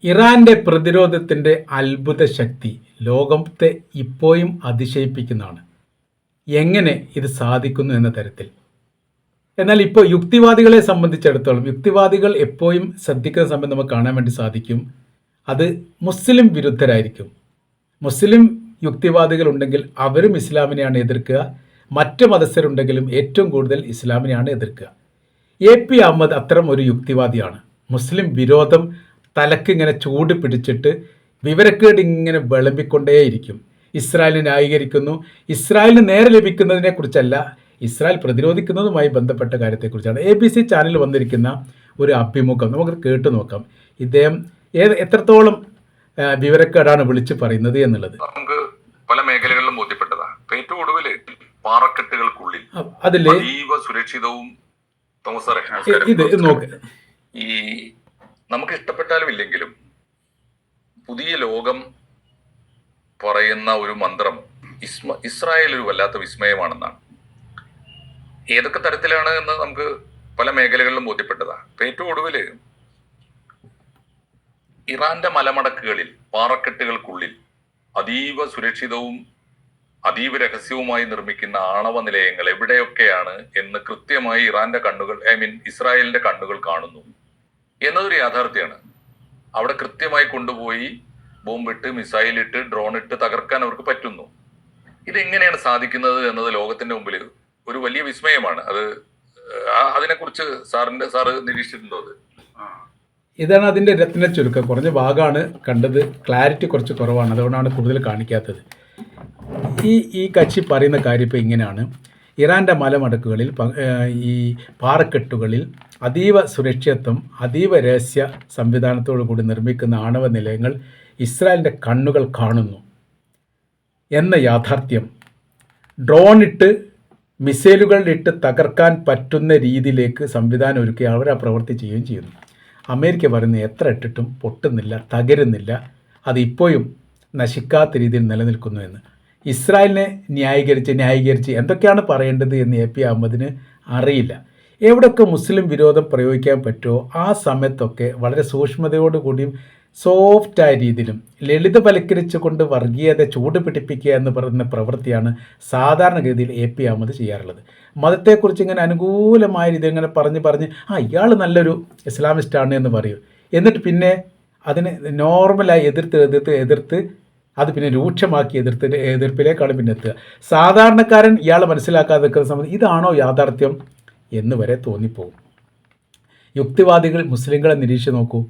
ഇറാന്റെ പ്രതിരോധത്തിൻ്റെ അത്ഭുത ശക്തി ലോകത്തെ ഇപ്പോഴും അതിശയിപ്പിക്കുന്നതാണ്. എങ്ങനെ ഇത് സാധിക്കുന്നു എന്ന തരത്തിൽ. എന്നാൽ ഇപ്പോൾ യുക്തിവാദികളെ സംബന്ധിച്ചിടത്തോളം യുക്തിവാദികൾ എപ്പോഴും ശ്രദ്ധിക്കുന്ന സമയം നമുക്ക് കാണാൻ വേണ്ടി സാധിക്കും, അത് മുസ്ലിം വിരുദ്ധരായിരിക്കും. മുസ്ലിം യുക്തിവാദികൾ ഉണ്ടെങ്കിൽ അവരും ഇസ്ലാമിനെയാണ് എതിർക്കുക, മറ്റ് മതസ്ഥരുണ്ടെങ്കിലും ഏറ്റവും കൂടുതൽ ഇസ്ലാമിനെയാണ് എതിർക്കുക. എ.പി. അഹമ്മദ് അത്തരം ഒരു യുക്തിവാദിയാണ്. മുസ്ലിം വിരോധം തലക്ക് ഇങ്ങനെ ചൂട് പിടിച്ചിട്ട് വിവരക്കേട് ഇങ്ങനെ വിളമ്പിക്കൊണ്ടേയിരിക്കും. ഇസ്രായേലിനെ ന്യായീകരിക്കുന്നു. ഇസ്രായേലിന് നേരെ ലഭിക്കുന്നതിനെക്കുറിച്ചല്ല, ഇസ്രായേൽ പ്രതിരോധിക്കുന്നതുമായി ബന്ധപ്പെട്ട കാര്യത്തെക്കുറിച്ചാണ്. ABC ചാനലിൽ വന്നിരിക്കുന്ന ഒരു അഭിമുഖം നമുക്ക് കേട്ടു നോക്കാം. ഇദ്ദേഹം എത്രത്തോളം വിവരക്കേടാണ് വിളിച്ചു പറയുന്നത് എന്നുള്ളത് നമുക്ക് പല മേഖലകളിലും ബോധ്യപ്പെട്ടതാണ്. ഏറ്റവും ഒടുവിൽ പാറക്കെട്ടുകൾക്കുള്ളിൽ അതില് അതീവ സുരക്ഷിതവും ഇത് നോക്ക്, ഈ നമുക്ക് ഇഷ്ടപ്പെട്ടാലും ഇല്ലെങ്കിലും പുതിയ ലോകം പറയുന്ന ഒരു മന്ത്രം ഇസ്രായേൽ ഒരു വല്ലാത്ത വിസ്മയമാണെന്നാണ്. ഏതൊക്കെ തരത്തിലാണ് എന്ന് നമുക്ക് പല മേഖലകളിലും ബോധ്യപ്പെട്ടതാണ്. ഏറ്റവും ഒടുവില് ഇറാന്റെ മലമടക്കുകളിൽ പാറക്കെട്ടുകൾക്കുള്ളിൽ അതീവ സുരക്ഷിതവും അതീവ രഹസ്യവുമായി നിർമ്മിക്കുന്ന ആണവ നിലയങ്ങൾ എവിടെയൊക്കെയാണ് എന്ന് കൃത്യമായി ഇറാന്റെ കണ്ണുകൾ ഇസ്രായേലിന്റെ കണ്ണുകൾ കാണുന്നു എന്നതൊരു യാഥാർത്ഥ്യമാണ്. അവിടെ കൃത്യമായി കൊണ്ടുപോയി ബോംബിട്ട്, മിസൈലിട്ട്, ഡ്രോൺ ഇട്ട് തകർക്കാൻ അവർക്ക് പറ്റുന്നു. ഇതെങ്ങനെയാണ് സാധിക്കുന്നത് എന്നത് ലോകത്തിന്റെ മുമ്പിൽ ഒരു വലിയ വിസ്മയമാണ്. അതിനെക്കുറിച്ച് സാറ് നിരീക്ഷിച്ചിട്ടുണ്ടോ? ഇതാണ് അതിൻ്റെ രത്ന ചുരുക്കം. കുറഞ്ഞ ഭാഗമാണ് കണ്ടത്, ക്ലാരിറ്റി കുറച്ച് കുറവാണ്, അതുകൊണ്ടാണ് കൂടുതൽ കാണിക്കാത്തത്. ഈ കക്ഷി പറയുന്ന കാര്യം ഇപ്പോൾ ഇങ്ങനെയാണ്: ഇറാൻ്റെ മലമടക്കുകളിൽ, ഈ പാറക്കെട്ടുകളിൽ അതീവ സുരക്ഷിതത്വം, അതീവ രഹസ്യ സംവിധാനത്തോടു കൂടി നിർമ്മിക്കുന്ന ആണവ നിലയങ്ങൾ ഇസ്രായേലിൻ്റെ കണ്ണുകൾ കാണുന്നു എന്ന യാഥാർത്ഥ്യം ഡ്രോണിട്ട്, മിസൈലുകളിലിട്ട് തകർക്കാൻ പറ്റുന്ന രീതിയിലേക്ക് സംവിധാനം ഒരുക്കി അവർ ആ പ്രവൃത്തി ചെയ്യുകയും ചെയ്യുന്നു. അമേരിക്ക പറയുന്നത് എത്ര ഇട്ടിട്ടും പൊട്ടുന്നില്ല, തകരുന്നില്ല, അത് ഇപ്പോഴും നശിക്കാത്ത രീതിയിൽ നിലനിൽക്കുന്നു എന്ന്. ഇസ്രായേലിനെ ന്യായീകരിച്ച് എന്തൊക്കെയാണ് പറയേണ്ടത് എന്ന് A.P. അഹമ്മദിന് അറിയില്ല. എവിടെയൊക്കെ മുസ്ലിം വിരോധം പ്രയോഗിക്കാൻ പറ്റുമോ ആ സമയത്തൊക്കെ വളരെ സൂക്ഷ്മതയോടുകൂടിയും സോഫ്റ്റായ രീതിയിലും ലളിതവൽക്കരിച്ചുകൊണ്ട് വർഗീയത ചൂട് പിടിപ്പിക്കുക എന്ന് പറയുന്ന പ്രവൃത്തിയാണ് സാധാരണഗതിയിൽ A.P. അഹമ്മദ് ചെയ്യാറുള്ളത്. മതത്തെക്കുറിച്ച് ഇങ്ങനെ അനുകൂലമായ രീതി ഇങ്ങനെ പറഞ്ഞ് ഇയാൾ നല്ലൊരു ഇസ്ലാമിസ്റ്റാണ് എന്ന് പറയും. എന്നിട്ട് പിന്നെ അതിനെ നോർമലായി എതിർത്ത് അത് പിന്നെ രൂക്ഷമാക്കി എതിർപ്പിലേക്കാണ് പിന്നെ എത്തുക. സാധാരണക്കാരൻ ഇയാൾ മനസ്സിലാക്കാതെ നിൽക്കുന്ന സമയത്ത് ഇതാണോ യാഥാർത്ഥ്യം എന്ന് വരെ തോന്നിപ്പോകും. യുക്തിവാദികൾ മുസ്ലിങ്ങളെ നിരീക്ഷിച്ച് നോക്കൂ.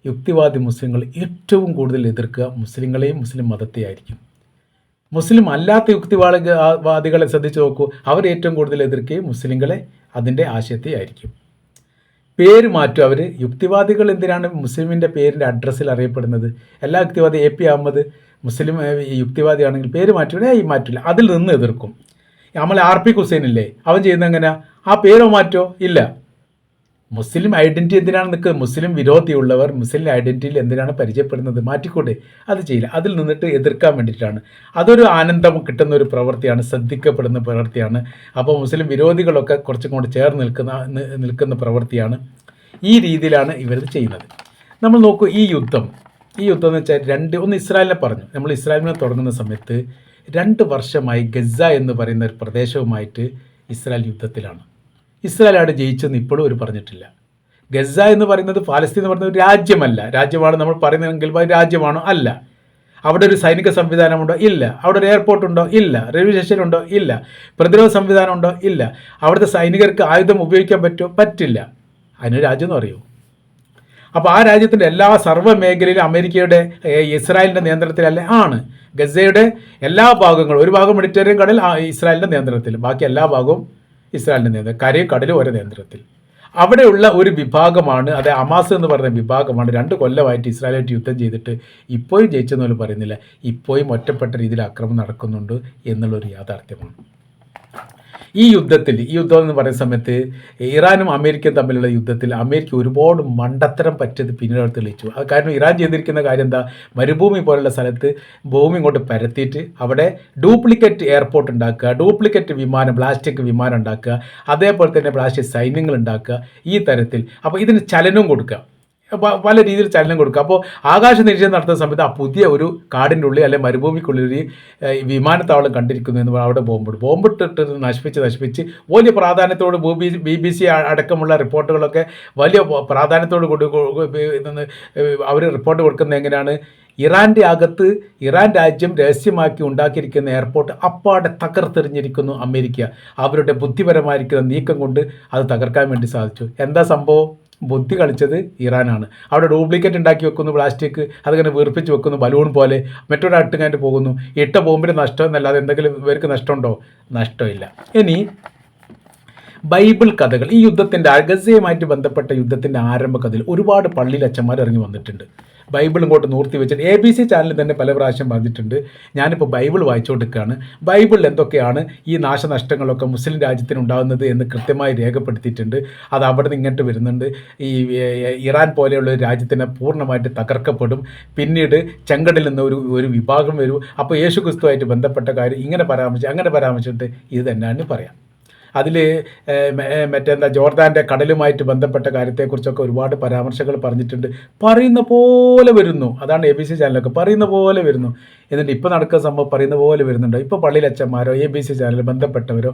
യുക്തിവാദി മുസ്ലിങ്ങൾ ഏറ്റവും കൂടുതൽ എതിർക്കുക മുസ്ലിങ്ങളെയും മുസ്ലിം മതത്തെയായിരിക്കും. മുസ്ലിം അല്ലാത്ത യുക്തിവാദികളെ ശ്രദ്ധിച്ച് നോക്കൂ, അവർ ഏറ്റവും കൂടുതൽ എതിർക്കുകയും മുസ്ലിങ്ങളെ അതിൻ്റെ ആശയത്തെയായിരിക്കും. പേര് മാറ്റും അവർ. യുക്തിവാദികൾ എന്തിനാണ് മുസ്ലിമിൻ്റെ പേരിൻ്റെ അഡ്രസ്സിൽ അറിയപ്പെടുന്നത്? എല്ലാ യുക്തിവാദി A.P. അഹമ്മദ് മുസ്ലിം യുക്തിവാദിയാണെങ്കിൽ പേര് മാറ്റില്ല, അതിൽ നിന്ന് എതിർക്കും. നമ്മൾ R.P. ഹുസൈൻ ഇല്ലേ, അവൻ ചെയ്യുന്നത് എങ്ങനെയാ? ആ പേരോ മാറ്റോ ഇല്ല. മുസ്ലിം ഐഡൻറ്റിറ്റി എന്തിനാണ് നിൽക്കുക? മുസ്ലിം വിരോധിയുള്ളവർ മുസ്ലിം ഐഡൻറ്റിറ്റിയിൽ എന്തിനാണ് പരിചയപ്പെടുന്നത്? മാറ്റിക്കൂടെ? അത് ചെയ്യില്ല. അതിൽ നിന്നിട്ട് എതിർക്കാൻ വേണ്ടിയിട്ടാണ്. അതൊരു ആനന്ദം കിട്ടുന്ന ഒരു പ്രവൃത്തിയാണ്, ശ്രദ്ധിക്കപ്പെടുന്ന പ്രവൃത്തിയാണ്. അപ്പോൾ മുസ്ലിം വിരോധികളൊക്കെ കുറച്ചും കൂടി ചേർന്ന് നിൽക്കുന്ന പ്രവൃത്തിയാണ്. ഈ രീതിയിലാണ് ഇവർ ചെയ്യുന്നത്. നമ്മൾ നോക്കൂ, ഈ യുദ്ധം എന്ന് വെച്ചാൽ ഒന്ന് ഇസ്രായേലിനെ പറഞ്ഞു. നമ്മൾ ഇസ്രായേലിനെ തുടങ്ങുന്ന സമയത്ത് 2 വർഷമായി ഗസ എന്ന് പറയുന്ന ഒരു പ്രദേശവുമായിട്ട് ഇസ്രായേൽ യുദ്ധത്തിലാണ്. ഇസ്രായേൽ അവിടെ ജയിച്ചെന്ന് ഇപ്പോഴും അവർ പറഞ്ഞിട്ടില്ല. ഗസ എന്ന് പറയുന്നത് പാലസ്തീൻ എന്ന് പറയുന്നത് ഒരു രാജ്യമാണ് നമ്മൾ പറയുന്നതെങ്കിൽ രാജ്യമാണോ? അല്ല. അവിടെ ഒരു സൈനിക സംവിധാനമുണ്ടോ? ഇല്ല. അവിടെ ഒരു എയർപോർട്ടുണ്ടോ? ഇല്ല. റെയിൽവേ സ്റ്റേഷൻ ഉണ്ടോ? ഇല്ല. പ്രതിരോധ സംവിധാനം ഉണ്ടോ? ഇല്ല. അവിടുത്തെ സൈനികർക്ക് ആയുധം ഉപയോഗിക്കാൻ പറ്റുമോ? പറ്റില്ല. അതിനൊരു രാജ്യം എന്ന് പറയുമോ? അപ്പോൾ ആ രാജ്യത്തിൻ്റെ എല്ലാ സർവ്വ മേഖലയിലും അമേരിക്കയുടെ ഇസ്രായേലിൻ്റെ നിയന്ത്രണത്തിലല്ലേ ആണ്. ഗസയുടെ എല്ലാ ഭാഗങ്ങളും, ഒരു ഭാഗം മെഡിറ്ററേനിയൻ കടൽ ഇസ്രായേലിൻ്റെ നിയന്ത്രണത്തിൽ, ബാക്കി എല്ലാ ഭാഗവും ഇസ്രായേലിൻ്റെ നിയന്ത്രണം, കരയും കടലും ഒരേ നിയന്ത്രണത്തിൽ. അവിടെയുള്ള ഒരു വിഭാഗമാണ്, അത് ഹമാസ് എന്ന് പറയുന്ന വിഭാഗമാണ് 2 കൊല്ലമായിട്ട് ഇസ്രായേലായിട്ട് യുദ്ധം ചെയ്തിട്ട് ഇപ്പോഴും ജയിച്ചെന്ന് പോലും പറയുന്നില്ല. ഇപ്പോഴും ഒറ്റപ്പെട്ട രീതിയിൽ ആക്രമണം നടക്കുന്നുണ്ട് എന്നുള്ളൊരു യാഥാർത്ഥ്യമാണ്. ഈ യുദ്ധം എന്ന് പറയുന്ന സമയത്ത് ഇറാനും അമേരിക്കയും തമ്മിലുള്ള യുദ്ധത്തിൽ അമേരിക്ക ഒരുപാട് മണ്ടത്തരം പറ്റിയത് പിന്നീട് തെളിയിച്ചു. കാരണം ഇറാൻ ചെയ്തിരിക്കുന്ന കാര്യം എന്താ? മരുഭൂമി പോലുള്ള സ്ഥലത്ത് ഭൂമി ഇങ്ങോട്ട് പരത്തിയിട്ട് അവിടെ ഡ്യൂപ്ലിക്കേറ്റ് എയർപോർട്ട് ഉണ്ടാക്കുക, ഡ്യൂപ്ലിക്കേറ്റ് വിമാനം, പ്ലാസ്റ്റിക് വിമാനം ഉണ്ടാക്കുക, അതേപോലെ തന്നെ പ്ലാസ്റ്റിക് സൈന്യങ്ങൾ ഉണ്ടാക്കുക, ഈ തരത്തിൽ. അപ്പോൾ ഇതിന് ചലനവും കൊടുക്കുക. പല രീതിയിൽ ചലനം കൊടുക്കുക. അപ്പോൾ ആകാശ നിരീക്ഷണം നടത്തുന്ന സമയത്ത് ആ പുതിയ ഒരു കാടിൻ്റെ ഉള്ളിൽ അല്ലെങ്കിൽ മരുഭൂമിക്കുള്ളിൽ ഒരു വിമാനത്താവളം കണ്ടിരിക്കുന്നു എന്ന് അവിടെ ബോംബിട്ടിട്ട് നശിപ്പിച്ച് വലിയ പ്രാധാന്യത്തോട് BBC അടക്കമുള്ള റിപ്പോർട്ടുകളൊക്കെ വലിയ പ്രാധാന്യത്തോട് അവർ റിപ്പോർട്ട് കൊടുക്കുന്നത് എങ്ങനെയാണ്? ഇറാൻ്റെ അകത്ത് ഇറാൻ രാജ്യം രഹസ്യമാക്കി ഉണ്ടാക്കിയിരിക്കുന്ന എയർപോർട്ട് അപ്പാടെ തകർത്തെറിഞ്ഞിരിക്കുന്നു അമേരിക്ക. അവരുടെ ബുദ്ധിപരമായിരിക്കുന്ന നീക്കം കൊണ്ട് അത് തകർക്കാൻ വേണ്ടി സാധിച്ചു. എന്താ സംഭവം? ബുദ്ധി കളിച്ചത് ഇറാനാണ്. അവിടെ ഡ്യൂപ്ലിക്കേറ്റ് ഉണ്ടാക്കി വെക്കുന്നു, പ്ലാസ്റ്റിക് അതിങ്ങനെ വീർപ്പിച്ച് വെക്കുന്നു ബലൂൺ പോലെ, മറ്റൊരാട്ട് കണ്ട് പോകുന്നു. ഇട്ട ബോംബിന് നഷ്ടം എന്നല്ലാതെ എന്തെങ്കിലും ഇവർക്ക് നഷ്ടമുണ്ടോ? നഷ്ടമില്ല. ഇനി ബൈബിൾ കഥകൾ, ഈ യുദ്ധത്തിൻ്റെ ഗസയുമായിട്ട് ബന്ധപ്പെട്ട യുദ്ധത്തിൻ്റെ ആരംഭ കഥയിൽ ഒരുപാട് പള്ളിയിൽ അച്ഛന്മാർ ഇറങ്ങി വന്നിട്ടുണ്ട്. ബൈബിൾ ഇങ്ങോട്ട് നൂർത്തി വെച്ചിട്ട് ABC ചാനലിൽ തന്നെ പല പ്രാവശ്യം പറഞ്ഞിട്ടുണ്ട്. ഞാനിപ്പോൾ ബൈബിൾ വായിച്ചുകൊണ്ടിരിക്കുകയാണ്. ബൈബിളിൽ എന്തൊക്കെയാണ് ഈ നാശനഷ്ടങ്ങളൊക്കെ മുസ്ലിം രാജ്യത്തിന് ഉണ്ടാകുന്നത് എന്ന് കൃത്യമായി രേഖപ്പെടുത്തിയിട്ടുണ്ട്. അത് അവിടെ നിന്ന് ഇങ്ങോട്ട് വരുന്നുണ്ട്. ഈ ഇറാൻ പോലെയുള്ള ഒരു രാജ്യത്തിനെ പൂർണ്ണമായിട്ട് തകർക്കപ്പെടും. പിന്നീട് ചെങ്കടലിൽ നിന്ന് ഒരു വിഭാഗം വരും. അപ്പോൾ യേശു ക്രിസ്തുവായിട്ട് ബന്ധപ്പെട്ട കാര്യം ഇങ്ങനെ അങ്ങനെ പരാമർശിച്ചിട്ട് ഇത് തന്നെയാണ് പറയാം. അതിൽ മറ്റെന്താ ജോർദാൻ്റെ കടലുമായിട്ട് ബന്ധപ്പെട്ട കാര്യത്തെക്കുറിച്ചൊക്കെ ഒരുപാട് പരാമർശങ്ങൾ പറഞ്ഞിട്ടുണ്ട്. പറയുന്ന പോലെ വരുന്നു. അതാണ് ABC ചാനലൊക്കെ പറയുന്ന പോലെ വരുന്നു. എന്നിട്ട് ഇപ്പോൾ നടക്കുന്ന സംഭവം പറയുന്ന പോലെ വരുന്നുണ്ടോ? ഇപ്പോൾ പള്ളിയിൽ അച്ഛന്മാരോ ABC ചാനലിൽ ബന്ധപ്പെട്ടവരോ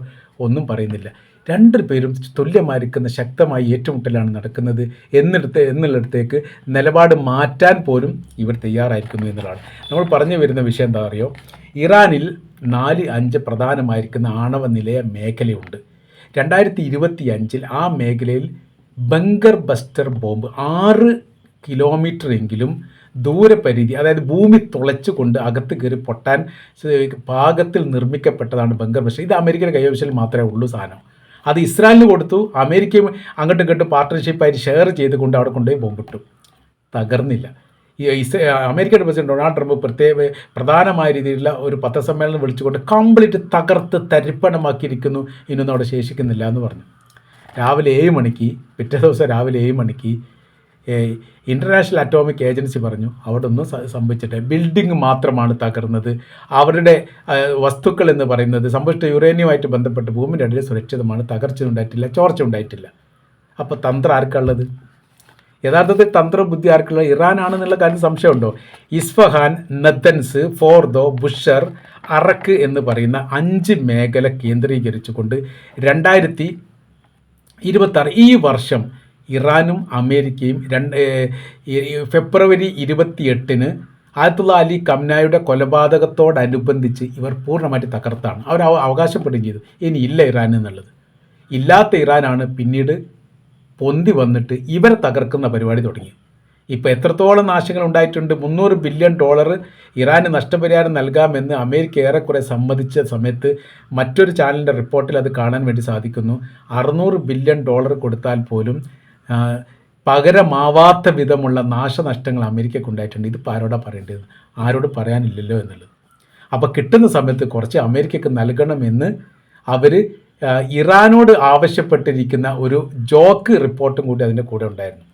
ഒന്നും പറയുന്നില്ല. രണ്ടുപേരും തുല്യമായിരിക്കുന്ന ശക്തമായ ഏറ്റുമുട്ടലാണ് നടക്കുന്നത് എന്നുള്ളിടത്തേക്ക് നിലപാട് മാറ്റാൻ പോലും ഇവർ തയ്യാറായിരിക്കുന്നു എന്നുള്ളതാണ്. നമ്മൾ പറഞ്ഞു വരുന്ന വിഷയം എന്താ അറിയോ? ഇറാനിൽ 4-5 പ്രധാനമായിരിക്കുന്ന ആണവ നിലയ മേഖലയുണ്ട്. 2025 ആ മേഖലയിൽ ബങ്കർ ബസ്റ്റർ ബോംബ് 6 കിലോമീറ്ററെങ്കിലും ദൂരപരിധി, അതായത് ഭൂമി തുളച്ചുകൊണ്ട് അകത്ത് കയറി പൊട്ടാൻ പാകത്തിൽ നിർമ്മിക്കപ്പെട്ടതാണ് ബങ്കർ ബസ്റ്റർ. ഇത് അമേരിക്കയുടെ കൈവശത്തിൽ മാത്രമേ ഉള്ളൂ സാധനം. അത് ഇസ്രായേലിന് കൊടുത്തു. അമേരിക്കയും അങ്ങോട്ടും ഇങ്ങോട്ടും പാർട്ട്ണർഷിപ്പായിട്ട് ഷെയർ ചെയ്തുകൊണ്ട് അവിടെ കൊണ്ടുപോയി ബോംബിട്ടു. തകർന്നില്ല. അമേരിക്കയുടെ പ്രസിഡന്റ് ഡൊണാൾഡ് ട്രംപ് പ്രധാനമായ രീതിയിലുള്ള ഒരു പത്രസമ്മേളനം വിളിച്ചുകൊണ്ട് കംപ്ലീറ്റ് തകർത്ത് തരിപ്പണമാക്കിയിരിക്കുന്നു, ഇന്നൊന്നും അവിടെ ശേഷിക്കുന്നില്ല എന്ന് പറഞ്ഞു. രാവിലെ 7 മണിക്ക് പിറ്റേ ദിവസം രാവിലെ 7 മണിക്ക് ഇൻ്റർനാഷണൽ അറ്റോമിക് ഏജൻസി പറഞ്ഞു അവിടെ ഒന്നും സംഭവിച്ചിട്ടില്ല, ബിൽഡിംഗ് മാത്രമാണ് തകർന്നത്, അവരുടെ വസ്തുക്കൾ എന്ന് പറയുന്നത് സംഭവിച്ച യുറേനിയമായിട്ട് ബന്ധപ്പെട്ട് ഭൂമിയുടെ അടിയിൽ സുരക്ഷിതമാണ്, തകർച്ച ഉണ്ടായിട്ടില്ല, ചോർച്ച ഉണ്ടായിട്ടില്ല. അപ്പോൾ തന്ത്രം ആർക്കുള്ളത്? യഥാർത്ഥത്തിൽ തന്ത്രബുദ്ധി ആർക്കുള്ള? ഇറാനാണെന്നുള്ള കാര്യം സംശയമുണ്ടോ? ഇസ്ഫഹാൻ, നത്തൻസ്, ഫോർദോ, ബുഷർ, അറക്ക് എന്ന് പറയുന്ന 5 മേഖല കേന്ദ്രീകരിച്ചുകൊണ്ട് 2026 ഈ വർഷം ഇറാനും അമേരിക്കയും ഫെബ്രുവരി 28 ആയത്തുള്ള അലി ഖംനായുടെ കൊലപാതകത്തോടനുബന്ധിച്ച് ഇവർ പൂർണ്ണമായിട്ട് തകർത്താണ്. അവർ അവകാശപ്പെടുകയും ചെയ്തു ഇനി ഇല്ല ഇറാൻ എന്നുള്ളത്. ഇല്ലാത്ത ഇറാനാണ് പിന്നീട് പൊന്തി വന്നിട്ട് ഇവരെ തകർക്കുന്ന പരിപാടി തുടങ്ങി. ഇപ്പോൾ എത്രത്തോളം നാശങ്ങൾ ഉണ്ടായിട്ടുണ്ട്? $300 ബില്യൺ ഇറാന് നഷ്ടപരിഹാരം നൽകാമെന്ന് അമേരിക്ക ഏറെക്കുറെ സമ്മതിച്ച സമയത്ത് മറ്റൊരു ചാനലിൻ്റെ റിപ്പോർട്ടിൽ അത് കാണാൻ വേണ്ടി സാധിക്കുന്നു. $600 ബില്യൺ കൊടുത്താൽ പോലും പകരമാവാത്ത വിധമുള്ള നാശനഷ്ടങ്ങൾ അമേരിക്കയ്ക്ക് ഉണ്ടായിട്ടുണ്ട്. ഇതിപ്പോൾ ആരോടാ പറയേണ്ടത്? ആരോട് പറയാനില്ലല്ലോ എന്നുള്ളത്. അപ്പോൾ കിട്ടുന്ന സമയത്ത് കുറച്ച് അമേരിക്കയ്ക്ക് നൽകണമെന്ന് അവർ ഇറാനോട് ആവശ്യപ്പെട്ടിരിക്കുന്ന ഒരു ജോക്ക് റിപ്പോർട്ടും കൂടി അതിൻ്റെ കൂടെ ഉണ്ടായിരുന്നു.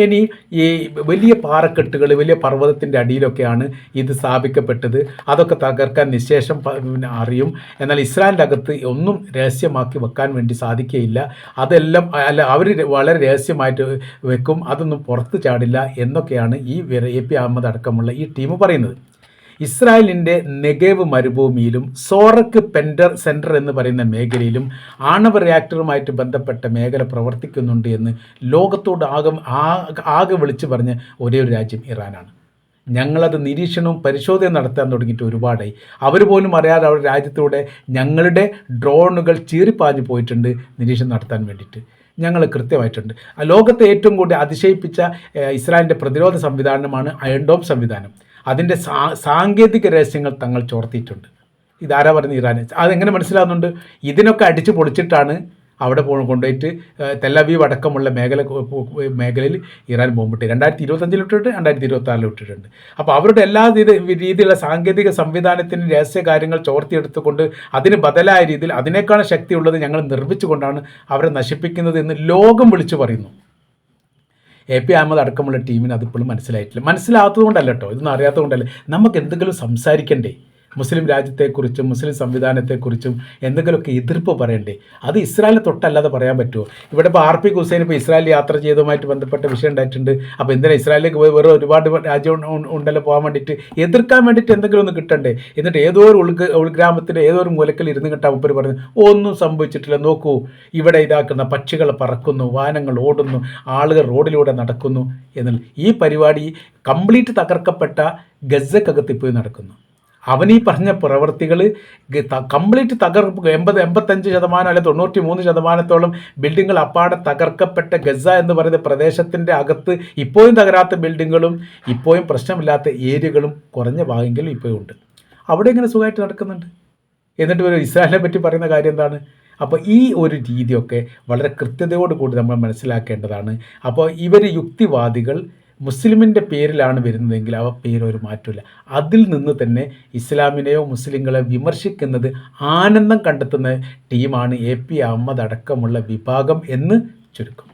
ഇനി ഈ വലിയ പാറക്കെട്ടുകൾ, വലിയ പർവ്വതത്തിൻ്റെ അടിയിലൊക്കെയാണ് ഇത് സ്ഥാപിക്കപ്പെട്ടത്. അതൊക്കെ തകർക്കാൻ നിശേഷം അറിയും. എന്നാൽ ഇസ്രായേലിൻ്റെ അകത്ത് ഒന്നും രഹസ്യമാക്കി വെക്കാൻ വേണ്ടി സാധിക്കുകയില്ല. അതെല്ലാം അവർ വളരെ രഹസ്യമായിട്ട് വെക്കും, അതൊന്നും പുറത്ത് ചാടില്ല എന്നൊക്കെയാണ് ഈ AP അഹമ്മദ് അടക്കമുള്ള ഈ ടീം പറയുന്നത്. ഇസ്രായേലിൻ്റെ നെഗേവ് മരുഭൂമിയിലും സോറക്ക് പെൻഡർ സെൻറ്റർ എന്ന് പറയുന്ന മേഖലയിലും ആണവ റിയാക്ടറുമായിട്ട് ബന്ധപ്പെട്ട മേഖല പ്രവർത്തിക്കുന്നുണ്ട് എന്ന് ലോകത്തോട് ആകെ വിളിച്ചു പറഞ്ഞ ഒരേ ഒരു രാജ്യം ഇറാനാണ്. ഞങ്ങളത് നിരീക്ഷണവും പരിശോധനയും നടത്താൻ തുടങ്ങിയിട്ട് ഒരുപാടായി. അവർ പോലും അറിയാതെ അവരുടെ രാജ്യത്തൂടെ ഞങ്ങളുടെ ഡ്രോണുകൾ ചീറിപ്പാഞ്ഞു പോയിട്ടുണ്ട് നിരീക്ഷണം നടത്താൻ വേണ്ടിയിട്ട്. ഞങ്ങൾ കൃത്യമായിട്ടുണ്ട്. ലോകത്തെ ഏറ്റവും കൂടുതൽ അതിശയിപ്പിച്ച ഇസ്രായേലിൻ്റെ പ്രതിരോധ സംവിധാനമാണ് അയൺ ഡോം സംവിധാനം. അതിൻ്റെ സാങ്കേതിക രഹസ്യങ്ങൾ തങ്ങൾ ചോർത്തിയിട്ടുണ്ട്. ഇതാരാ പറയുന്നത്? ഇറാൻ. അതെങ്ങനെ മനസ്സിലാകുന്നുണ്ട്? ഇതിനൊക്കെ അടിച്ചു പൊളിച്ചിട്ടാണ് അവിടെ കൊണ്ടുപോയിട്ട് തെല്ലവീവ് അടക്കമുള്ള മേഖലയിൽ ഇറാൻ ബോംബിട്ട് 2025 ഇട്ടിട്ട് 2026 ഇട്ടിട്ടുണ്ട്. അപ്പോൾ അവരുടെ എല്ലാ രീതിയിലുള്ള സാങ്കേതിക സംവിധാനത്തിന് രഹസ്യ കാര്യങ്ങൾ ചോർത്തിയെടുത്തുകൊണ്ട് അതിന് ബദലായ രീതിയിൽ അതിനേക്കാൾ ശക്തിയുള്ളത് ഞങ്ങൾ നിർമ്മിച്ചുകൊണ്ടാണ് അവരെ നശിപ്പിക്കുന്നത് എന്ന് ലോകം വിളിച്ചു പറയുന്നു. AP അഹമ്മദ് അടക്കമുള്ള ടീമിന് അതിപ്പോഴും മനസ്സിലായിട്ടില്ല. മനസ്സിലാകാത്തത് കൊണ്ടല്ല കേട്ടോ, ഇതൊന്നും അറിയാത്തത് കൊണ്ടല്ല. നമുക്ക് എന്തെങ്കിലും സംസാരിക്കണ്ടേ? മുസ്ലിം രാജ്യത്തെക്കുറിച്ചും മുസ്ലിം സംവിധാനത്തെക്കുറിച്ചും എന്തെങ്കിലുമൊക്കെ എതിർപ്പ് പറയണ്ടേ? അത് ഇസ്രായേലിനെ തൊട്ടല്ലാതെ പറയാൻ പറ്റുമോ? ഇവിടെ ഇപ്പോൾ ആർ പി ഹുസൈൻ ഇപ്പോൾ ഇസ്രായേൽ യാത്ര ചെയ്തതുമായിട്ട് ബന്ധപ്പെട്ട വിഷയം ഉണ്ടായിട്ടുണ്ട്. അപ്പോൾ എന്തിനാ ഇസ്രായേലിലേക്ക് പോയി വേറെ ഒരുപാട് രാജ്യം ഉണ്ടല്ലോ പോകാൻ വേണ്ടിയിട്ട്, എതിർക്കാൻ വേണ്ടിയിട്ട് എന്തെങ്കിലും ഒന്ന് കിട്ടണ്ടേ? എന്നിട്ട് ഏതോ ഒരു ഉൾഗ്രാമത്തിൻ്റെ ഏതോ ഒരു മൂലക്കൽ ഇരുന്ന് കിട്ടാൻ മുപ്പര് പറഞ്ഞു ഒന്നും സംഭവിച്ചിട്ടില്ല, നോക്കൂ ഇവിടെ ഇതാക്കുന്ന പക്ഷികൾ പറക്കുന്നു, വാഹനങ്ങൾ ഓടുന്നു, ആളുകൾ റോഡിലൂടെ നടക്കുന്നു എന്നുള്ള ഈ പരിപാടി കംപ്ലീറ്റ് തകർക്കപ്പെട്ട ഗസക്കകത്ത് ഇപ്പോൾ നടക്കുന്നു. അവൻ ഈ പറഞ്ഞ പ്രവർത്തികൾ കംപ്ലീറ്റ് തകർപ്പ് 85% അല്ലെ 93% ബിൽഡിങ്ങുകൾ അപ്പാടെ തകർക്കപ്പെട്ട ഗസ എന്ന് പറയുന്ന പ്രദേശത്തിൻ്റെ അകത്ത് ഇപ്പോഴും തകരാത്ത ബിൽഡിങ്ങുകളും ഇപ്പോഴും പ്രശ്നമില്ലാത്ത ഏരിയകളും കുറഞ്ഞ ഭാഗമെങ്കിലും ഇപ്പോഴും ഉണ്ട്. അവിടെ ഇങ്ങനെ സുഖമായിട്ട് നടക്കുന്നുണ്ട്. എന്നിട്ട് ഒരു ഇസ്രായേലിനെ പറ്റി പറയുന്ന കാര്യം എന്താണ്? അപ്പോൾ ഈ ഒരു രീതിയൊക്കെ വളരെ കൃത്യതയോടുകൂടി നമ്മൾ മനസ്സിലാക്കേണ്ടതാണ്. അപ്പോൾ ഇവർ യുക്തിവാദികൾ മുസ്ലിമിൻ്റെ പേരിലാണ് വരുന്നതെങ്കിൽ ആ പേരൊരു മാറ്റമില്ല. അതിൽ നിന്ന് തന്നെ ഇസ്ലാമിനെയോ മുസ്ലിങ്ങളെ വിമർശിക്കുന്നത് ആനന്ദം കണ്ടെത്തുന്ന ടീമാണ് എ പി അഹമ്മദ് അടക്കമുള്ള വിഭാഗം എന്ന് ചുരുക്കം.